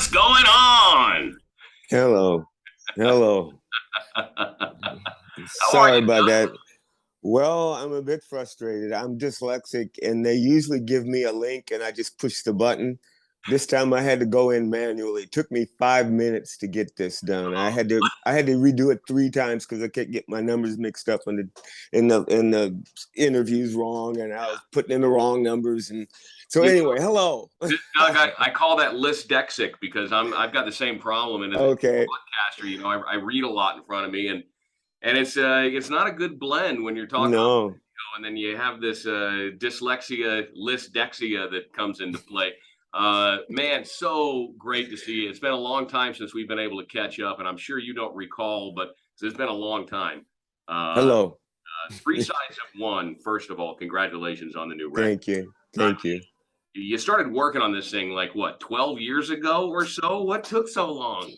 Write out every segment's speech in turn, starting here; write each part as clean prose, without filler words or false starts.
What's going on? Hello. Hello. How are Sorry you, about Doug? that. Well, I'm a bit frustrated. I'm dyslexic and they usually give me a link and I just push the button. This time I had to go in manually. It took me 5 minutes to get this done. I had to redo it 3 times because I kept getting my numbers mixed up in the interviews wrong and I was putting in the wrong numbers. And so You anyway, hello. Doug, I call that dyslexic because I've got the same problem. And as a Okay. podcaster, I read a lot in front of me, and it's not a good blend when you're talking, No. and then you have this dyslexia, lysdexia that comes into play. Man, so great to see you. It's been a long time since we've been able to catch up, and I'm sure you don't recall, but it's been a long time. Uh, Hello. Three sides of one. First of all, congratulations on the new record. Thank you. Thank you. You started working on this thing like what, 12 years ago or so? What took so long?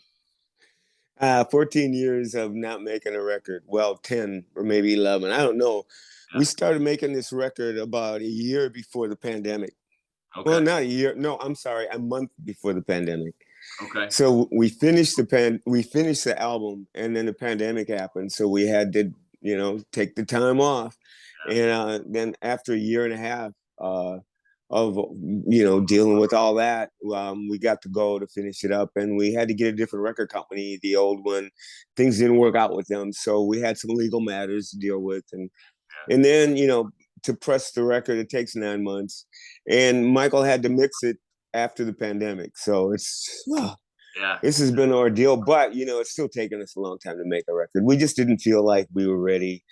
14 years of not making a record. Well, 10 or maybe 11. I don't know. Yeah. We started making this record about a year before the pandemic. Well, Okay. not a year. No, I'm sorry, a month before the pandemic. Okay. So we finished the album and then the pandemic happened. So we had to, take the time off. Yeah. And then after a year and a half, of dealing with all that, we got to go to finish it up, and we had to get a different record company. The old one, things didn't work out with them, so we had some legal matters to deal with, and then to press the record, it takes 9 months, and Michael had to mix it after the pandemic, so Yeah. this has been an ordeal, but it's still taken us a long time to make a record. We just didn't feel like we were ready.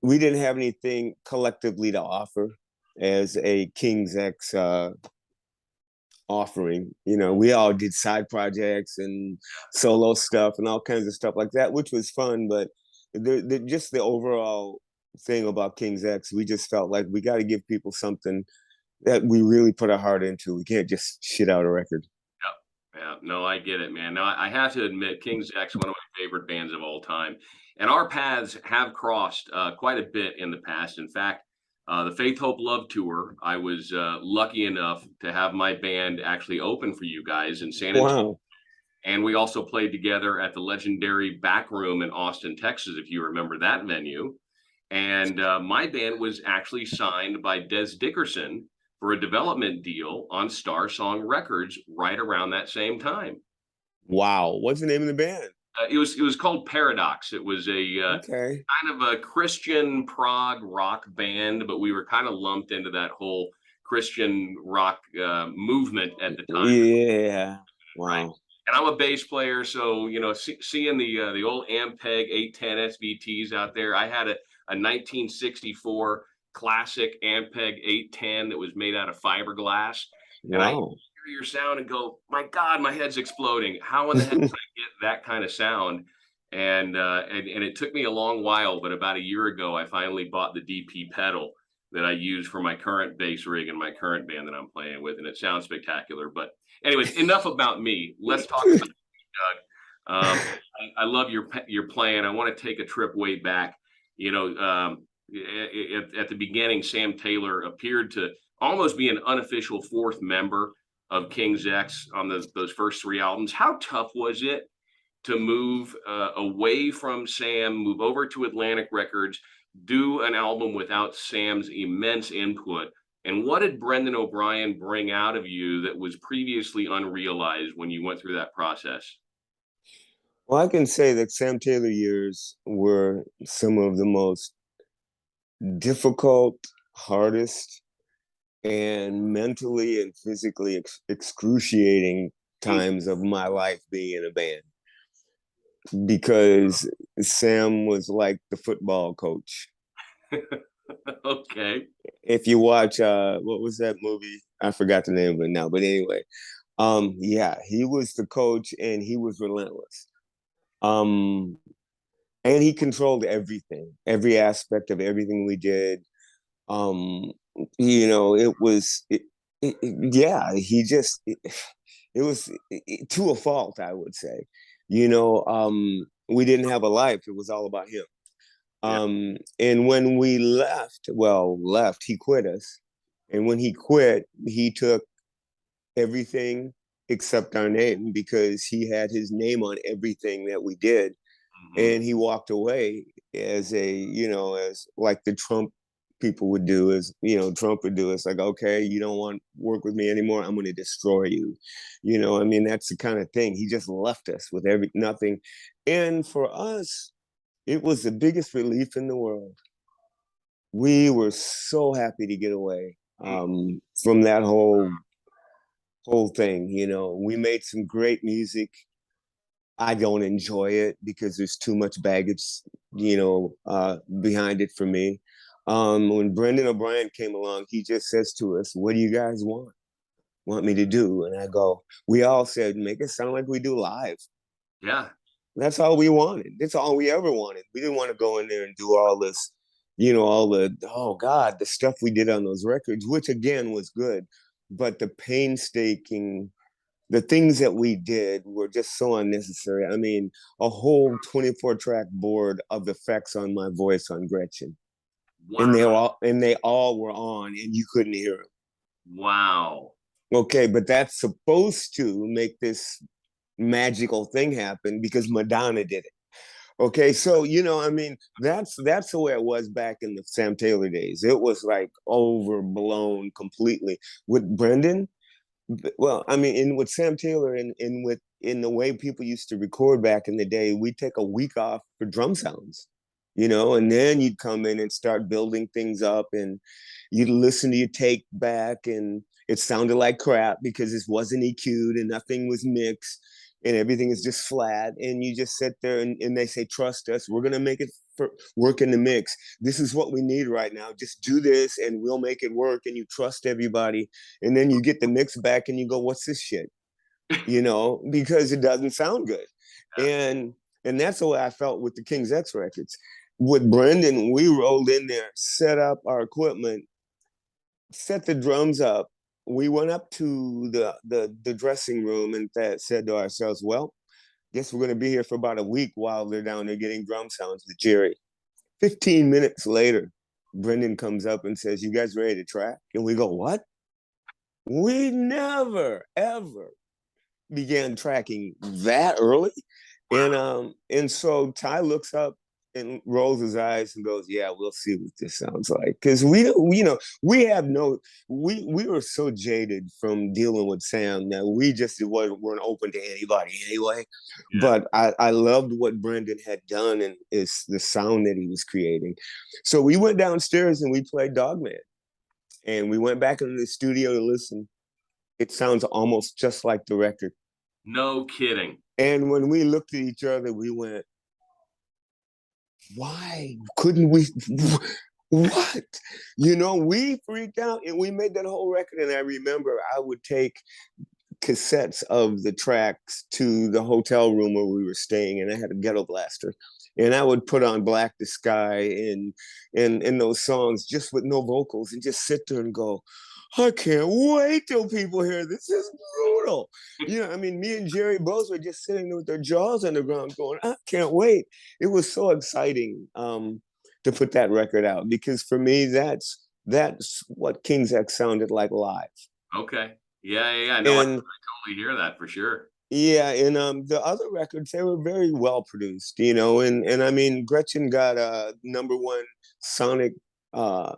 We didn't have anything collectively to offer as a King's X offering. We all did side projects and solo stuff and all kinds of stuff like that, which was fun. But just the overall thing about King's X, we just felt like we got to give people something that we really put our heart into. We can't just shit out a record. Yeah. Yeah. No, I get it, man. Now, I have to admit, King's X, one of my favorite bands of all time. And our paths have crossed quite a bit in the past. In fact, the Faith, Hope, Love tour, I was lucky enough to have my band actually open for you guys in San Antonio. Wow. And we also played together at the legendary Back Room in Austin, Texas, if you remember that venue. And my band was actually signed by Des Dickerson for a development deal on Star Song Records right around that same time. Wow. What's the name of the band? It was called Paradox. It was a Okay. kind of a Christian prog rock band, but we were kind of lumped into that whole Christian rock movement at the time. Yeah. Right. Wow. And I'm a bass player, so seeing the old Ampeg 810 SVTs out there, I had a 1964 classic Ampeg 810 that was made out of fiberglass, and I Wow. hear your sound and go, my God, my head's exploding. How in the heck did I get that kind of sound? And it took me a long while, but about a year ago, I finally bought the DP pedal that I use for my current bass rig and my current band that I'm playing with, and it sounds spectacular. But anyways, enough about me. Let's talk about you, Doug. I love your playing. I want to take a trip way back. At the beginning, Sam Taylor appeared to almost be an unofficial fourth member of King's X on those first three albums. How tough was it to move away from Sam, move over to Atlantic Records, do an album without Sam's immense input? And what did Brendan O'Brien bring out of you that was previously unrealized when you went through that process? Well, I can say that Sam Taylor years were some of the most difficult, hardest, and mentally and physically excruciating times of my life being in a band, because Sam was like the football coach. Okay. If you watch what was that movie? I forgot the name of it now, but anyway, yeah, he was the coach and he was relentless. Um and he controlled everything, every aspect of everything we did. um it was yeah, it was to a fault, I would say. We didn't have a life, it was all about him. Yeah. And when we left, he quit us. And when he quit, he took everything accept our name because he had his name on everything that we did. Mhm. And he walked away as a, as like the Trump people would do, as Trump would do. It's like, okay, you don't want to work with me anymore, I'm going to destroy you. I mean, that's the kind of thing. He just left us with nothing. And for us, it was the biggest relief in the world. We were so happy to get away from that whole thing. We made some great music. I don't enjoy it because there's too much baggage, behind it for me. When Brendan O'Brien came along, he just says to us, "What do you guys want me to do?" And I go, we all said, "Make it sound like we do live." Yeah. That's all we wanted. That's all we ever wanted. We didn't want to go in there and do all this, all the, oh God, the stuff we did on those records, which again was good. But the painstaking, the things that we did were just so unnecessary. I mean, a whole 24 track board of effects on my voice on Gretchen. And Wow. they all were on and you couldn't hear them. Wow. Okay, but that's supposed to make this magical thing happen because Madonna did it. Okay, so I mean, that's the way it was back in the Sam Taylor days. It was like overblown completely. With Brendan, well, I mean, with Sam Taylor and with in the way people used to record back in the day, we'd take a week off for drum sounds, and then you'd come in and start building things up, and you'd listen to your take back, and it sounded like crap because this wasn't EQ'd and nothing was mixed and everything is just flat. And you just sit there and they say, "Trust us, we're gonna make it work in the mix. This is what we need right now. Just do this and we'll make it work." And you trust everybody. And then you get the mix back and you go, "What's this shit?" Because it doesn't sound good. Yeah. And that's the way I felt with the King's X records. With Brendan, we rolled in there, set up our equipment, set the drums up. We went up to the dressing room and said to ourselves, "Well, guess we're going to be here for about a week while they're down there getting drum sounds with Jerry." 15 minutes later, Brendan comes up and says, "You guys ready to track?" And we go, "What?" We never, ever began tracking that early. And so Ty looks up and rolls his eyes and goes, "Yeah, we'll see what this sounds like." Because we have no, we were so jaded from dealing with Sam that we just weren't open to anybody anyway. Yeah. But I loved what Brendan had done and is the sound that he was creating. So we went downstairs and we played Dogman, and we went back into the studio to listen. It sounds almost just like the record. No kidding. And when we looked at each other, we went, "Why couldn't we?" What? We freaked out and we made that whole record. And I remember I would take cassettes of the tracks to the hotel room where we were staying, and I had a ghetto blaster. And I would put on Black the Sky and those songs just with no vocals and just sit there and go, "I can't wait till people hear this. This is brutal." I mean, me and Jerry both were just sitting there with their jaws on the ground going, "I can't wait." It was so exciting to put that record out because for me, that's what King's X sounded like live. Okay. Yeah. No, I And totally hear that for sure. yeah, and the other records, they were very well produced, and I mean, Gretchen got a #1 Sonic uh,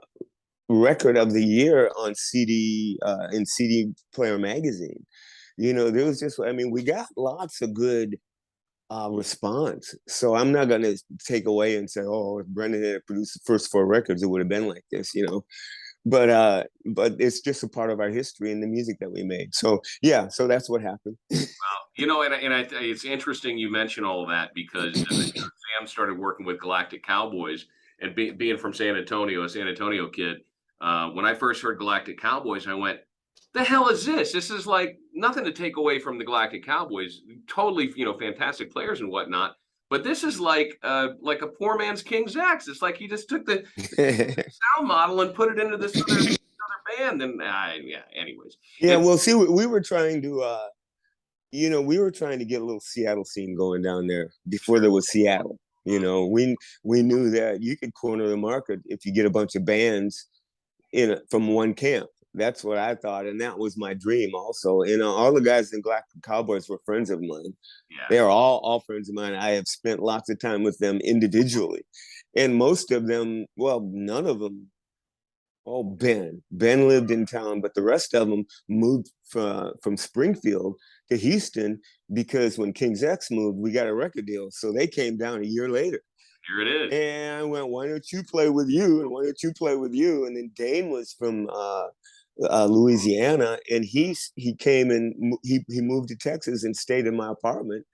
record of the year on CD in CD Player Magazine. There was just, I mean, we got lots of good response. So I'm not gonna take away and say, "Oh, if Brendan had produced the first 4 records, it would have been like this." But it's just a part of our history and the music that we made. So yeah, so that's what happened. It's interesting you mention all of that because Sam started working with Galactic Cowboys and being from San Antonio, a San Antonio kid. When I first heard Galactic Cowboys, I went, "The hell is this? This is like nothing to take away from the Galactic Cowboys. Totally, fantastic players and whatnot. But this is like a poor man's King's X. It's like he just took the sound model and put it into this other band." And yeah, anyways. Yeah, And well, see, we were trying to we were trying to get a little Seattle scene going down there before there was Seattle. We knew that you could corner the market if you get a bunch of bands from one camp. That's what I thought, and that was my dream also. And all the guys in Black Cowboys were friends of mine. Yeah. They are all friends of mine. I have spent lots of time with them individually, and most of them, well, none of them. Oh, Ben lived in town, but the rest of them moved from Springfield to Houston because when King's X moved, we got a record deal. So they came down a year later. Here it is. And I went, why don't you play with you? And why don't you play with you? And then Dane was from Louisiana, and he came and he moved to Texas and stayed in my apartment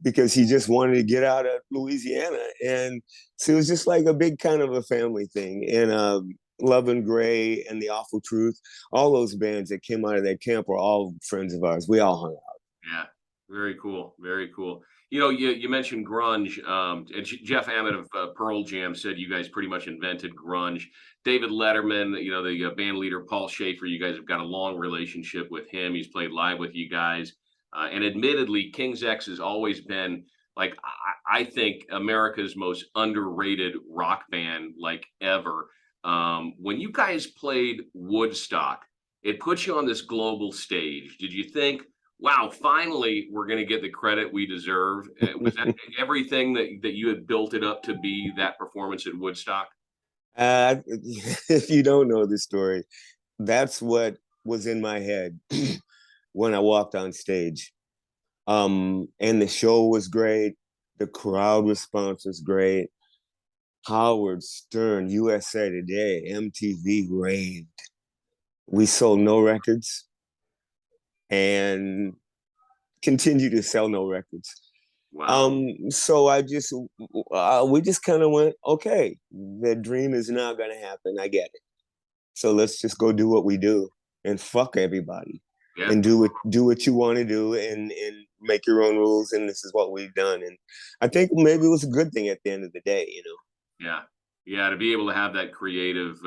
because he just wanted to get out of Louisiana. And so it was just like a big kind of a family thing. And Love and Gray and The Awful Truth, all those bands that came out of that camp were all friends of ours. We all hung out. Yeah, very cool, very cool. You mentioned grunge. And Jeff Ament of Pearl Jam said you guys pretty much invented grunge. David Letterman, the band leader Paul Schaefer, you guys have got a long relationship with him. He's played live with you guys, and admittedly, King's X has always been like I think America's most underrated rock band like ever. When you guys played Woodstock, it put you on this global stage. Did you think, wow, finally we're going to get the credit we deserve? Was that everything that you had built it up to be, that performance at Woodstock? If you don't know the story, that's what was in my head when I walked on stage. And the show was great. The crowd response was great. Howard Stern, USA Today, MTV raved. We sold no records and continue to sell no records. Wow. So we just kind of went, okay, the dream is not going to happen. I get it. So let's just go do what we do and fuck everybody. Yeah. And do what you want to do and make your own rules. And this is what we've done. And I think maybe it was a good thing at the end of the day, Yeah. Yeah. To be able to have that creative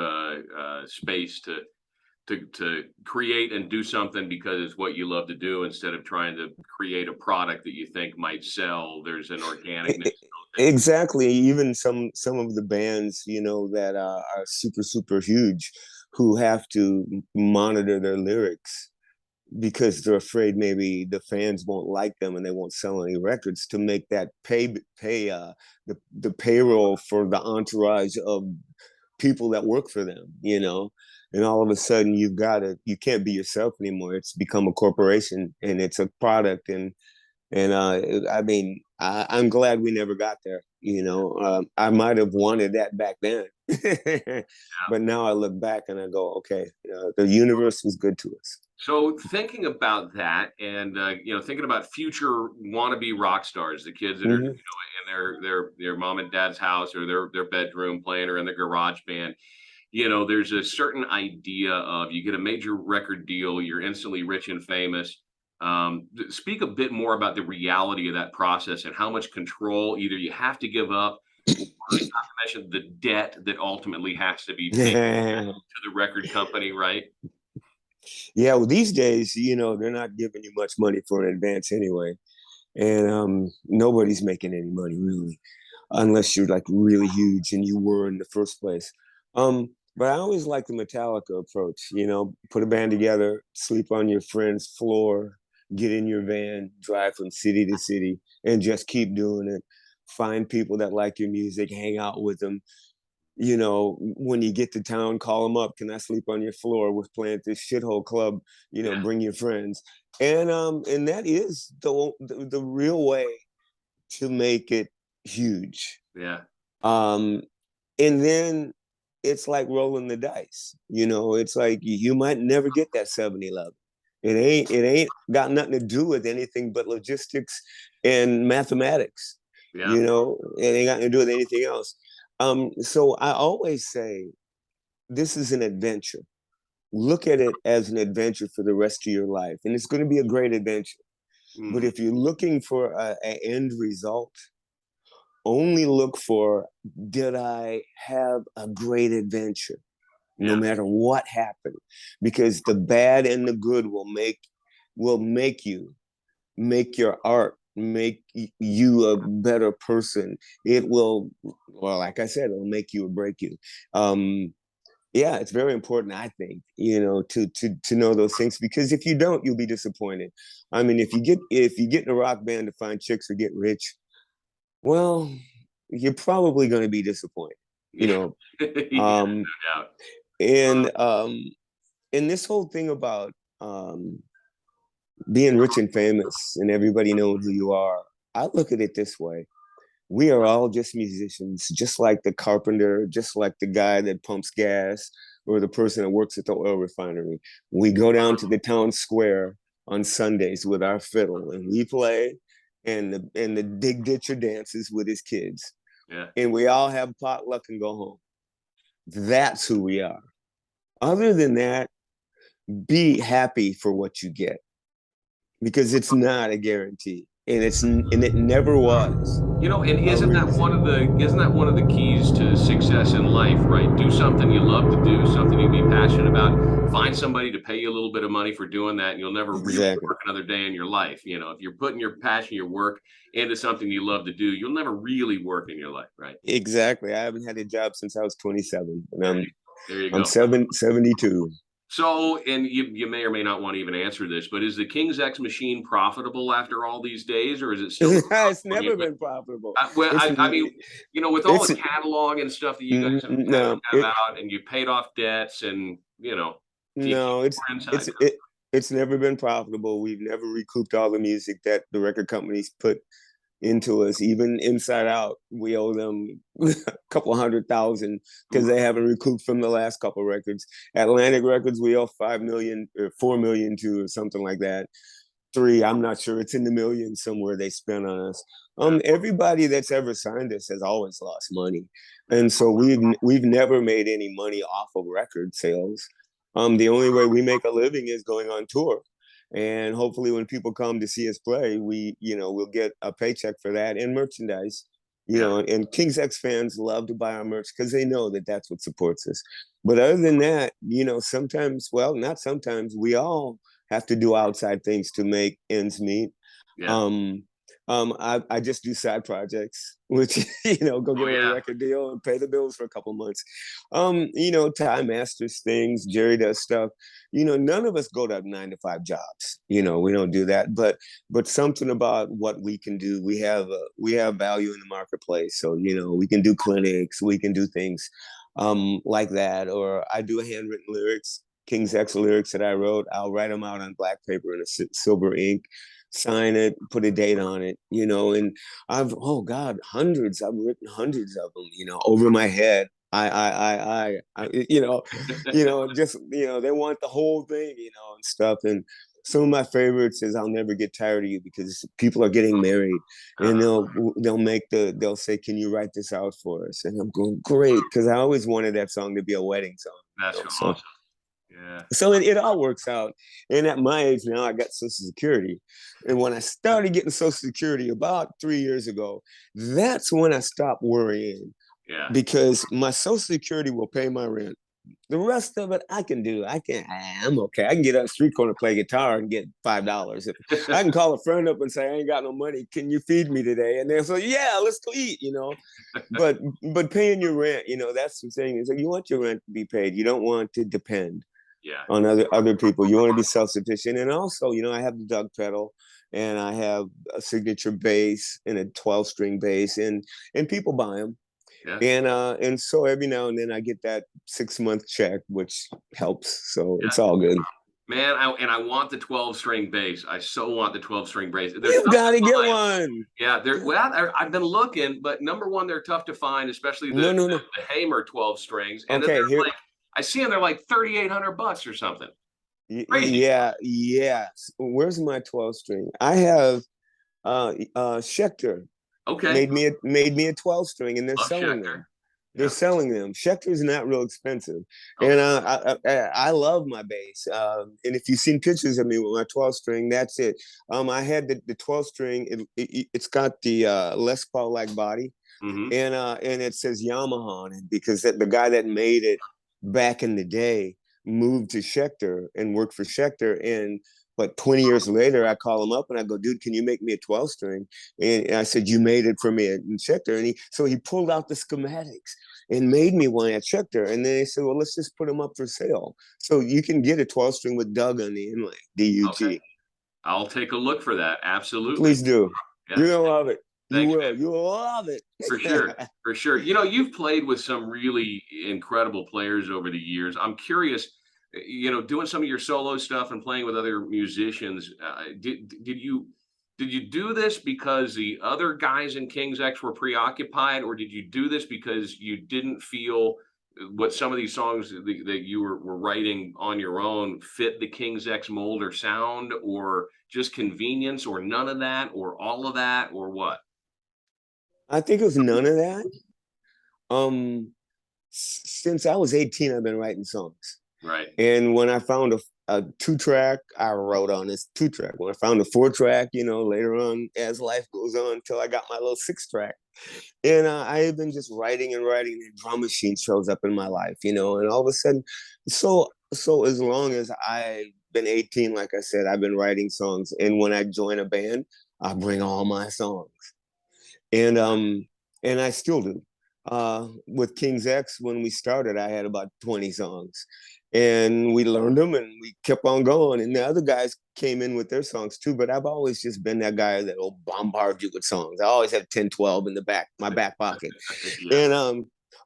space to create and do something because it's what you love to do, instead of trying to create a product that you think might sell. There's an organicness. Exactly. Even some of the bands, that are super, super huge, who have to monitor their lyrics because they're afraid maybe the fans won't like them and they won't sell any records, to make that pay the payroll for the entourage of people that work for them, and all of a sudden you can't be yourself anymore. It's become a corporation and it's a product. I mean, I'm glad we never got there. I might have wanted that back then, but now I look back and I go, okay, the universe was good to us. So thinking about that, and thinking about future wannabe rock stars, the kids that are in their mom and dad's house or their bedroom playing, or in their garage band, there's a certain idea of, you get a major record deal, you're instantly rich and famous. Speak a bit more about the reality of that process and how much control either you have to give up, or not to mention the debt that ultimately has to be paid to the record company, right? Yeah, well, these days, they're not giving you much money for an advance anyway. And nobody's making any money really, unless you're like really huge, and you were in the first place. But I always like the Metallica approach, put a band together, sleep on your friend's floor, get in your van, drive from city to city, and just keep doing it. Find people that like your music, hang out with them. When you get to town, call them up. Can I sleep on your floor? We're playing at this shithole club. Bring your friends. And that is the real way to make it huge. Yeah. And then it's like rolling the dice. It's like you might never get that 7-11. It ain't got nothing to do with anything but logistics and mathematics. Yeah. It ain't got nothing to do with anything else. So I always say, this is an adventure. Look at it as an adventure for the rest of your life. And it's going to be a great adventure. But if you're looking for an end result, only look for, did I have a great adventure? No matter what happened, because the bad and the good will make your art, make you a better person. It will, well, like I said, it'll make you or break you. Yeah, it's very important, I think, to know those things, because if you don't, you'll be disappointed. I mean, if you get in a rock band to find chicks or get rich, well, you're probably going to be disappointed, you Yeah, know. yeah, Um, no doubt. and and this whole thing about um, being rich and famous and everybody knowing who you are, I look at it this way: we are all just musicians, just like the carpenter, just like the guy that pumps gas or the person that works at the oil refinery. We go down to the town square on Sundays with our fiddle and we play, and the dig ditcher dances with his kids. Yeah. And we all have potluck and go home. That's who we are. Other than that, be happy for what you get, because it's not a guarantee. And it never was And a reason. isn't that one of the keys to success in life, right? Do something you love to do, something you be passionate about. Find somebody to pay you a little bit of money for doing that, and you'll never really Exactly. work another day in your life. If you're putting your passion, your work into something you love to do, you'll never really work in your life, right? Exactly. I haven't had a job since I was 27, and There I'm you, there you I'm go. 72. So, and you may or may not want to even answer this, but is the King's X machine profitable after all these days, or is it still a It's struggle? never been profitable. Well, It's I mean, with all it's the catalog and stuff that you guys no have out, and you paid off debts, and keep no more it's inside. it's never been profitable. We've never recouped all the music that the record companies put into us, even Inside Out. We owe them a couple 100,000 because they haven't recouped from the last couple records. Atlantic Records, we owe 5 million or 4 million to, or something like that. Three, I'm not sure. It's in the millions somewhere they spent on us. Yeah, Everybody that's ever signed us has always lost money, yeah, and so we've never made any money off of record sales. The only way we make a living is going on tour, and hopefully when people come to see us play, we'll get a paycheck for that and merchandise. yeah. And King's X fans love to buy our merch because they know that that's what supports us. But other than that, sometimes, well, not sometimes, we all have to do outside things to make ends meet. Yeah. Um, I just do side projects, which go Oh get a yeah. record deal and pay the bills for a couple months. Ty masters things, Jerry does stuff. None of us go to 9 to 5 jobs. We don't do that. But something about what we can do, we have value in the marketplace. So we can do clinics, we can do things like that. Or I do handwritten lyrics. King's X lyrics that I wrote, I'll write them out on black paper in a silver ink, sign it, put a date on it, and oh God, I've written hundreds of them, over my head. Just, they want the whole thing, and stuff. And some of my favorites is "I'll Never Get Tired of You," because people are getting married, and Uh-huh. they'll say, "Can you write this out for us?" And I'm going, "Great," because I always wanted that song to be a wedding song, That's so awesome. Yeah. it all works out. And at my age now, I got Social Security. And when I started getting Social Security about 3 years ago, that's when I stopped worrying, Yeah. because my Social Security will pay my rent. The rest of it I can do. I'm okay. I can get on the street corner, play guitar, and get $5. I can call a friend up and say, I ain't got no money. Can you feed me today? And they'll say, yeah, let's go eat. But paying your rent, that's the thing. Is like, you want your rent to be paid. You don't want to depend Yeah. on other people. You want to be self-sufficient. And also, I have the dUg pedal, and I have a signature bass and a 12-string bass, and people buy them. Yeah. And so every now and then I get that 6-month check, which helps. So Yeah. it's all good. Man, I want the 12-string bass. I so want the 12-string bass. They're You tough got to to get find. one. Yeah, I've been looking, but number one, they're tough to find, especially No, no, no. the Hamer 12 strings. And then Okay, they're here. like, I see them, they're like $3,800 or something. Crazy. Yeah, yes. Where's my 12-string? I have Schecter Okay. made me a 12-string, and they're Love selling Schecter. them. They're Yeah. selling them. Schecter is not real expensive, Okay. and I love my bass. And if you've seen pictures of me with my 12-string, that's it. I had the 12-string. It's got the Les Paul like body, Mm-hmm. and it says Yamaha on it, because the guy that made it back in the day moved to Schecter and worked for Schecter, and But 20 years later, I call him up and I go, dude, can you make me a 12 string? And I said, you made it for me at Schecter. And he pulled out the schematics and made me one at Schecter. And then they said, well, let's just put them up for sale. So you can get a 12 string with dUg on the inlay, dUg. Okay. I'll take a look for that. Absolutely. Please do. Yeah. You're gonna love it. Thanks, you will. man. You will love it. For sure. For sure. You know, you've played with some really incredible players over the years. I'm curious, you know, doing some of your solo stuff and playing with other musicians. Did you do this because the other guys in King's X were preoccupied, or did you do this because you didn't feel what some of these songs that you were writing on your own fit the King's X mold or sound, or just convenience, or none of that, or all of that, or what? I think it was none of that. Since I was 18, I've been writing songs. Right. And when I found a 2-track, I wrote on this 2-track. When I found a 4-track, you know, later on as life goes on, until I got my little 6-track. And I have been just writing and writing, and drum machine shows up in my life, you know, and all of a sudden, so as long as I've been 18, like I said, I've been writing songs. And when I join a band, I bring all my songs. And I still do. With King's X, when we started, I had about 20 songs, and we learned them and we kept on going. And the other guys came in with their songs too, but I've always just been that guy that will bombard you with songs. I always have 10, 12 in my back pocket. Yeah.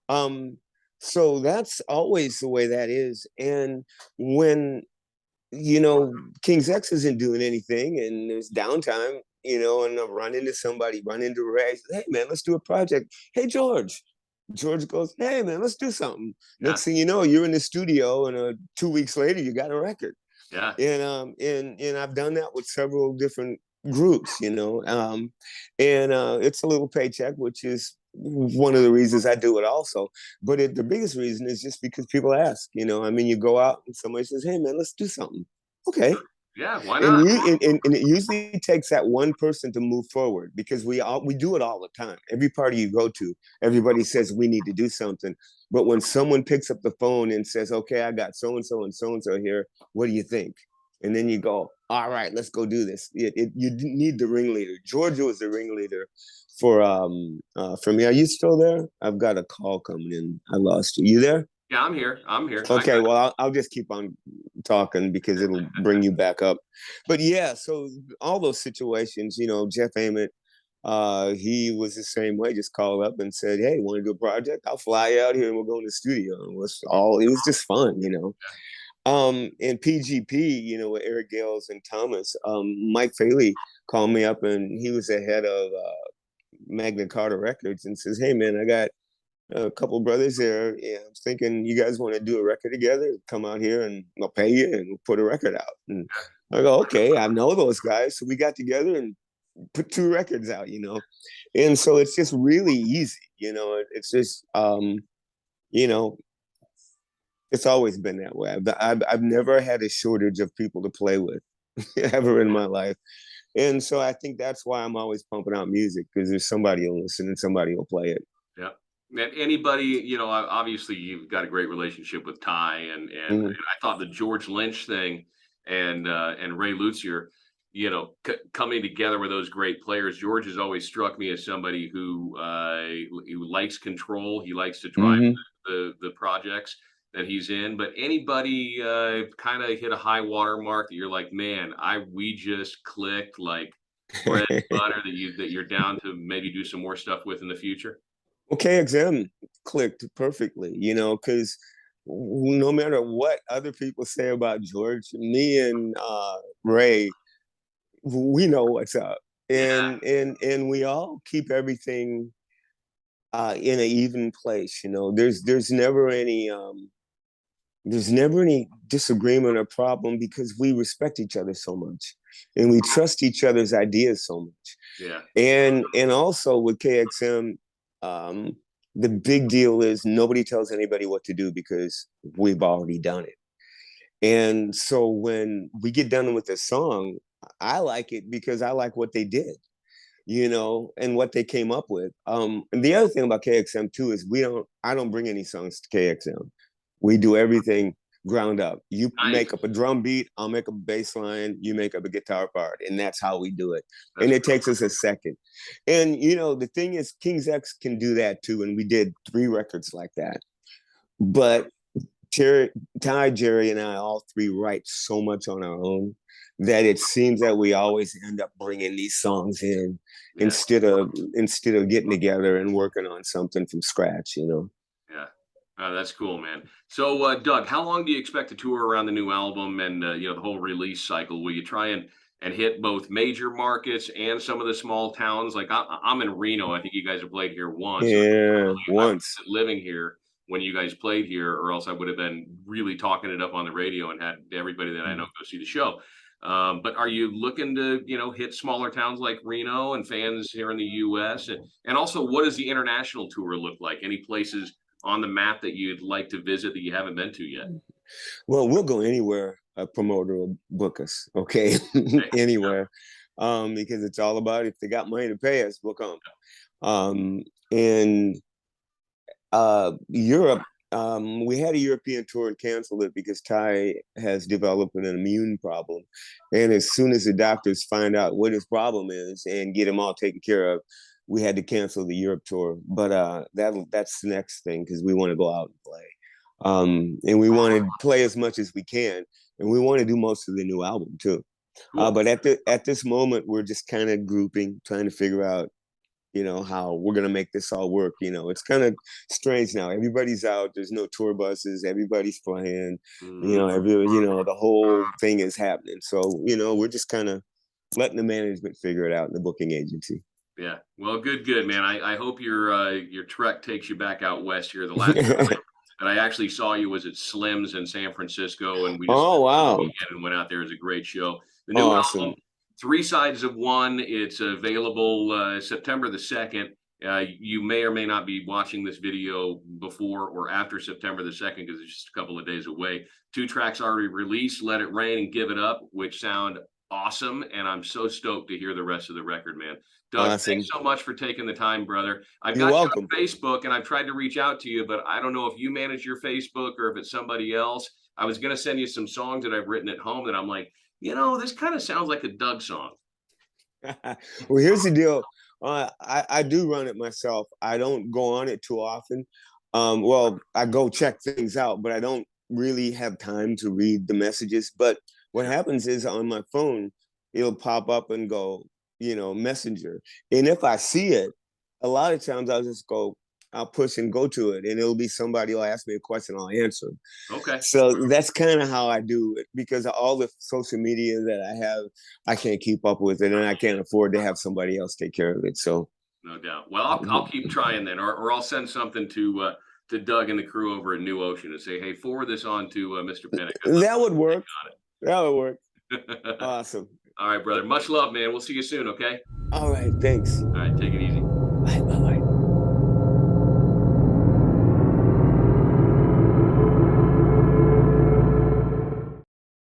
And so that's always the way that is. And when, you know, King's X isn't doing anything and there's downtime, you know, and I run into Ray, hey man, let's do a project. Hey, George goes, hey man, let's do something. Yeah. Next thing you know, you're in the studio, and 2 weeks later, you got a record. Yeah. And I've done that with several different groups, you know, and it's a little paycheck, which is one of the reasons I do it also. But the biggest reason is just because people ask, you know. I mean, you go out and somebody says, hey man, let's do something. Okay. Yeah, why not? And it usually takes that one person to move forward, because we do it all the time. Every party you go to, everybody says we need to do something. But when someone picks up the phone and says, okay, I got so-and-so and so-and-so here, what do you think? And then you go, all right, let's go do this. You need the ringleader. Georgia was the ringleader for me. Are you still there? I've got a call coming in. I lost you. You there? Yeah, I'm here. Okay, well, I'll just keep on talking because it'll bring you back up. But yeah, so all those situations, you know, Jeff Ament, he was the same way. Just called up and said, hey, want to do a project? I'll fly out here and we'll go in the studio. And it was just fun, you know. And PGP, you know, with Eric Gales and Thomas, Mike Faley called me up, and he was the head of Magna Carta Records, and says, hey man, I got a couple of brothers there. Yeah, I'm thinking you guys want to do a record together. Come out here and I'll pay you and we'll put a record out. And I go, okay, I know those guys. So we got together and put 2 records out, you know. And so it's just really easy, you know. It's just, you know, it's always been that way. I've never had a shortage of people to play with ever in my life. And so I think that's why I'm always pumping out music, because there's somebody who'll listen and somebody will play it. Yeah. And anybody, you know, obviously you've got a great relationship with Ty, and I thought the George Lynch thing and Ray Luzier, you know, coming together with those great players. George has always struck me as somebody who likes control. He likes to drive the projects that he's in. But anybody kind of hit a high water mark that you're like, man, we just clicked like bread and butter, that you're down to maybe do some more stuff with in the future? Well, KXM clicked perfectly, you know, because no matter what other people say about George, me and Ray, we know what's up, and we all keep everything in an even place. You know, there's never any disagreement or problem, because we respect each other so much, and we trust each other's ideas so much. Yeah, and also with KXM. The big deal is nobody tells anybody what to do, because we've already done it. And so when we get done with a song, I like it because I like what they did, you know, and what they came up with. And the other thing about KXM too is I don't bring any songs to KXM. We do everything ground up. You Nice. make up a drum beat, I'll make a bass line, you make up a guitar part, and that's how we do it. That's and it takes us a second. And you know, the thing is, King's X can do that too, and we did 3 records like that. But Ty, Jerry, and I all 3 write so much on our own that it seems that we always end up bringing these songs in instead of getting together and working on something from scratch, you know. Yeah. That's cool, man. So, Doug, how long do you expect to tour around the new album and the whole release cycle? Will you try and hit both major markets and some of the small towns? Like I'm in Reno. I think you guys have played here once. Yeah, once. Living here when you guys played here, or else I would have been really talking it up on the radio and had everybody that I know go see the show. But are you looking to, hit smaller towns like Reno and fans here in the U.S.? And also, what does the international tour look like? Any places on the map that you'd like to visit that you haven't been to yet? Well, we'll go anywhere a promoter will book us, okay? Anywhere. Because it's all about, if they got money to pay us, we'll come. And Europe, we had a European tour and canceled it because Ty has developed an immune problem. And as soon as the doctors find out what his problem is and get him all taken care of, we had to cancel the Europe tour. But that's the next thing, because we want to go out and play. And we want to play as much as we can. And we want to do most of the new album too. Cool. But at this moment, we're just kind of grouping, trying to figure out, how we're going to make this all work. It's kind of strange now. Everybody's out. There's no tour buses. Everybody's playing. The whole thing is happening. So, we're just kind of letting the management figure it out in the booking agency. Yeah. Well, good, man. I hope your trek takes you back out west here. The last time that I actually saw you was at Slim's in San Francisco, and we just went out there. It was a great show. The new album, 3 Sides of One. It's available September the 2nd. You may or may not be watching this video before or after September the 2nd, because it's just a couple of days away. 2 tracks already released, Let It Rain and Give It Up, which sound awesome. And I'm so stoked to hear the rest of the record, man. Doug, thanks so much for taking the time, brother. I've got you on Facebook, and I've tried to reach out to you, but I don't know if you manage your Facebook or if it's somebody else. I was going to send you some songs that I've written at home that I'm like, this kind of sounds like a Doug song. Well, here's the deal. I do run it myself. I don't go on it too often. I go check things out, but I don't really have time to read the messages. But what happens is, on my phone, it'll pop up and go, Messenger. And if I see it, a lot of times I'll push and go to it, and it'll be somebody will ask me a question, I'll answer. Okay. So that's kind of how I do it, because all the social media that I have, I can't keep up with it, and I can't afford to have somebody else take care of it. So no doubt. Well, I'll keep trying then, or I'll send something to Doug and the crew over at New Ocean and say, hey, forward this on to Mr. Pinnick. That would work. That would work. Awesome. All right, brother. Much love, man. We'll see you soon, okay? All right. Thanks. All right. Take it easy. Bye. Bye-bye.